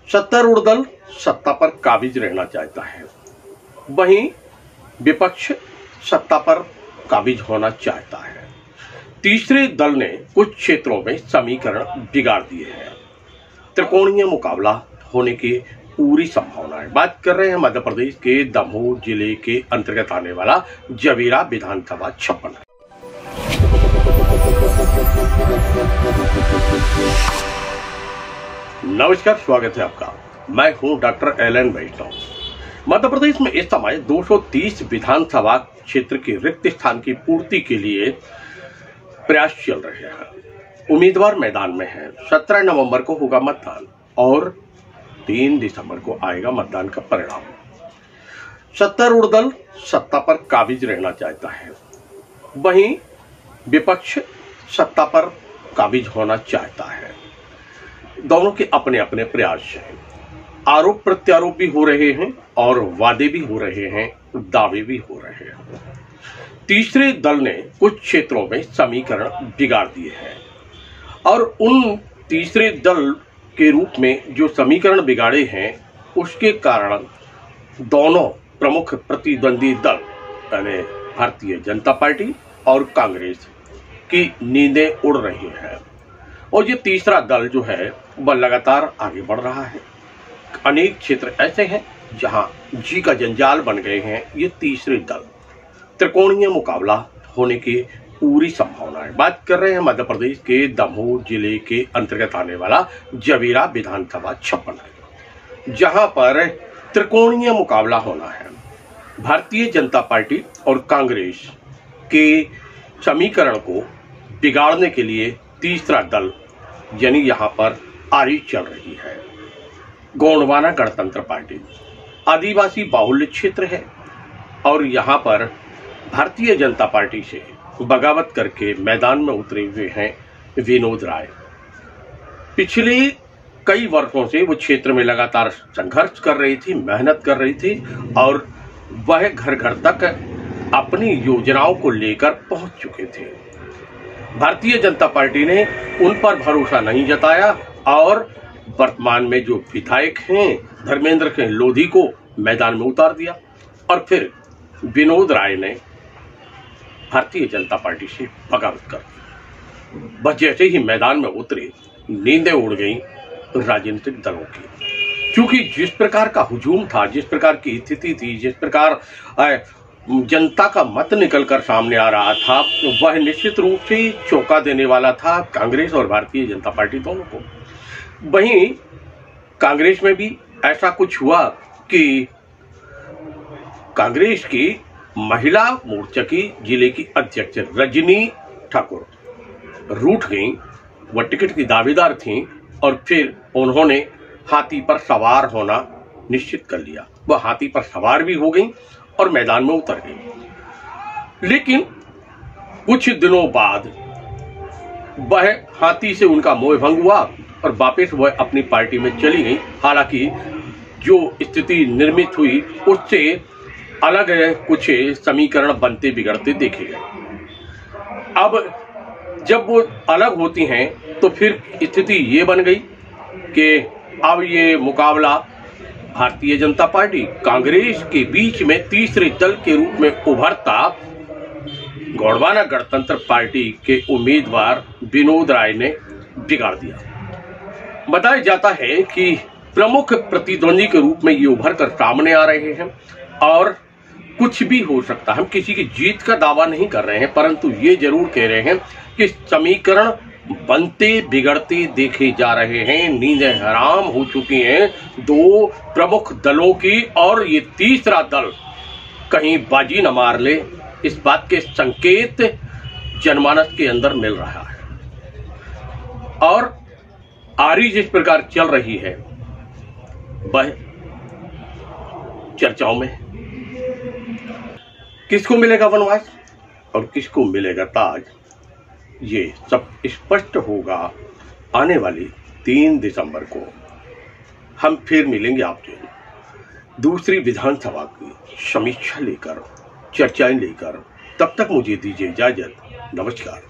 सत्तारूढ़ दल सत्ता पर काबिज रहना चाहता है, वहीं विपक्ष सत्ता पर काबिज होना चाहता है। तीसरे दल ने कुछ क्षेत्रों में समीकरण बिगाड़ दिए हैं। त्रिकोणीय मुकाबला होने की पूरी संभावना है। बात कर रहे हैं मध्य प्रदेश के दमोह जिले के अंतर्गत आने वाला जबीरा विधानसभा 56। नमस्कार, स्वागत है आपका। मैं हूं डॉक्टर एलन वैष्णव। मध्य प्रदेश में इस समय 230 विधानसभा क्षेत्र के रिक्त स्थान की पूर्ति के लिए प्रयास चल रहे हैं। उम्मीदवार मैदान में हैं। 17 नवंबर को होगा मतदान और 3 दिसंबर को आएगा मतदान का परिणाम। सत्तारूढ़ दल सत्ता पर काबिज रहना चाहता है, वहीं विपक्ष सत्ता पर काबिज होना चाहता है। दोनों के अपने अपने प्रयास हैं। आरोप प्रत्यारोप भी हो रहे हैं और वादे भी हो रहे हैं, दावे भी हो रहे हैं। तीसरे दल ने कुछ क्षेत्रों में समीकरण बिगाड़ दिए हैं और उन तीसरे दल के रूप में जो समीकरण बिगाड़े हैं उसके कारण दोनों प्रमुख प्रतिद्वंदी दल यानी भारतीय जनता पार्टी और कांग्रेस की नींदें उड़ रही हैं। और ये तीसरा दल जो है वह लगातार आगे बढ़ रहा है। अनेक क्षेत्र ऐसे हैं जहां जी का जंजाल बन गए हैं। ये तीसरे दल त्रिकोणीय मुकाबला होने की पूरी संभावना है। बात कर रहे हैं मध्य प्रदेश के दमोह जिले के अंतर्गत आने वाला जबीरा विधानसभा 56, जहां पर त्रिकोणीय मुकाबला होना है। भारतीय जनता पार्टी और कांग्रेस के समीकरण को बिगाड़ने के लिए तीसरा दल यानी यहां पर आरी चल रही है। गोंडवाना गणतंत्र पार्टी आदिवासी बाहुल्य क्षेत्र है और यहां पर भारतीय जनता पार्टी से बगावत करके मैदान में उतरे हुए हैं विनोद राय। पिछले कई वर्षों से वो क्षेत्र में लगातार संघर्ष कर रही थी, मेहनत कर रही थी और वह घर घर तक अपनी योजनाओं को लेकर पहुंच चुके थे। भारतीय जनता पार्टी ने उन पर भरोसा नहीं जताया और वर्तमान में जो विधायक हैं धर्मेंद्र सिंह लोधी को मैदान में उतार दिया और फिर विनोद राय ने भारतीय जनता पार्टी से बगावत कर दी। बस जैसे ही मैदान में उतरे नींदें उड़ गई राजनीतिक दलों की, क्योंकि जिस प्रकार का हुजूम था, जिस प्रकार की स्थिति थी, जिस प्रकार जनता का मत निकलकर सामने आ रहा था, वह निश्चित रूप से चौंका देने वाला था कांग्रेस और भारतीय जनता पार्टी दोनों को। वहीं कांग्रेस में भी ऐसा कुछ हुआ कि कांग्रेस की महिला मोर्चा की जिले की अध्यक्ष रजनी ठाकुर रूठ गईं। वह टिकट की दावेदार थीं और फिर उन्होंने हाथी पर सवार होना निश्चित कर लिया। वह हाथी पर सवार भी हो गईं और मैदान में उतर गई। लेकिन कुछ दिनों बाद वह हाथी से उनका मोह भंग हुआ और वापस वह अपनी पार्टी में चली गई। हालांकि जो स्थिति निर्मित हुई उससे अलग कुछ समीकरण बनते बिगड़ते देखे गए। अब जब वो अलग होती हैं तो फिर स्थिति ये बन गई कि अब ये मुकाबला भारतीय जनता पार्टी कांग्रेस के बीच में तीसरे दल के रूप में उभरता गोंडवाना गणतंत्र पार्टी के उम्मीदवार विनोद राय ने बिगाड़ दिया। बताया जाता है कि प्रमुख प्रतिद्वंदी के रूप में ये उभर कर सामने आ रहे हैं और कुछ भी हो सकता है। हम किसी की जीत का दावा नहीं कर रहे हैं, परंतु ये जरूर कह रहे हैं कि समीकरण बनते बिगड़ते देखे जा रहे हैं। नींदें हराम हो चुकी हैं दो प्रमुख दलों की और ये तीसरा दल कहीं बाजी न मार ले, इस बात के संकेत जनमानस के अंदर मिल रहा है। और आरी जिस प्रकार चल रही है वह चर्चाओं में किसको मिलेगा वनवास और किसको मिलेगा ताज, ये सब स्पष्ट होगा आने वाली 3 दिसंबर को। हम फिर मिलेंगे आपसे दूसरी विधानसभा की समीक्षा लेकर, चर्चाएं लेकर। तब तक मुझे दीजिए इजाजत। नमस्कार।